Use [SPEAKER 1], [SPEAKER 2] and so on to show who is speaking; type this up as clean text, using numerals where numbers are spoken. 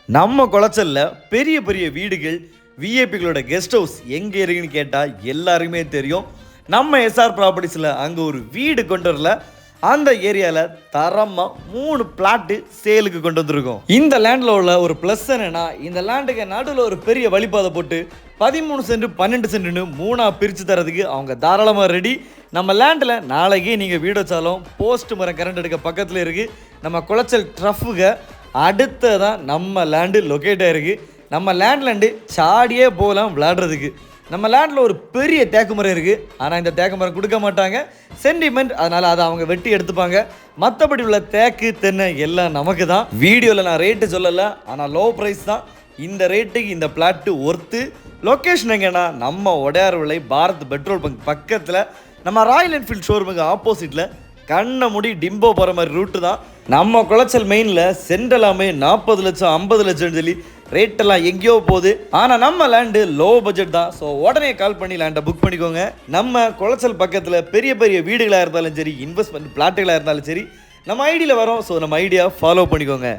[SPEAKER 1] நம்ம குளச்சல்ல பெரிய பெரிய வீடுகள் விஐபிகளோட கெஸ்ட் ஹவுஸ் எங்கே இருக்குன்னு கேட்டால் எல்லாருக்குமே தெரியும். நம்ம எஸ்ஆர் ப்ராப்பர்ட்டிஸில் அங்கே ஒரு வீடு கொண்டு வரல, அந்த ஏரியாவில் தரமாக 3 பிளாட்டு சேலுக்கு கொண்டு வந்திருக்கோம். இந்த லேண்டில் உள்ள ஒரு ப்ளஸ் என்னன்னா, இந்த லேண்டுக்கு நடுவில் ஒரு பெரிய வழிபாதை போட்டு 13 சென்ட் 12 சென்ட்னு 3ஆக பிரித்து தரதுக்கு அவங்க தாராளமாக ரெடி. நம்ம லேண்டில் நாளைக்கே நீங்கள் வீடு வச்சாலும் போஸ்ட் மரம் கரண்ட் எடுக்க பக்கத்தில் இருக்குது. நம்ம குளச்சல் ட்ரஃபுக்கு அடுத்ததான் நம்ம லேண்டு லொக்கேட் ஆகிருக்கு. நம்ம லேண்ட்லேண்டு சாடியே போகலாம் விளையாடுறதுக்கு. நம்ம லேண்டில் ஒரு பெரிய தேக்கு மரம் இருக்குது, ஆனால் இந்த தேக்கு மரம் கொடுக்க மாட்டாங்க, சென்டிமெண்ட், அதனால் அதை அவங்க வெட்டி எடுத்துப்பாங்க. மற்றபடி உள்ள தேக்கு தென்னை எல்லாம் நமக்கு தான். வீடியோவில் நான் ரேட்டு சொல்லலை, ஆனால் லோ ப்ரைஸ் தான். இந்த ரேட்டுக்கு இந்த பிளாட்டு ஒர்த்து. லொக்கேஷன் எங்கன்னா நம்ம உடையார் விலை பாரத் பெட்ரோல் பங்க் பக்கத்தில், நம்ம ராயல் என்ஃபீல்டு ஷோரூமுக்கு ஆப்போசிட்டில் கண்ணை முடி டிம்போ போகிற மாதிரி ரூட்டு தான். நம்ம குளச்சல் மெயினில் சென்டெல்லாமே 40 லட்சம் 50 லட்சம்னு சொல்லி ரேட்டெல்லாம் எங்கேயோ போகுது. ஆனால் நம்ம லேண்டு லோ பட்ஜெட் தான். ஸோ உடனே கால் பண்ணி லேண்டை புக் பண்ணிக்கோங்க. நம்ம குளச்சல் பக்கத்தில் பெரிய பெரிய வீடுகளாக இருந்தாலும் சரி, இன்வெஸ்ட்மெண்ட் பிளாட்டுகளாக இருந்தாலும் சரி, நம்ம ஐடியில் வரோம். ஸோ நம்ம ஐடியா ஃபாலோ பண்ணிக்கோங்க.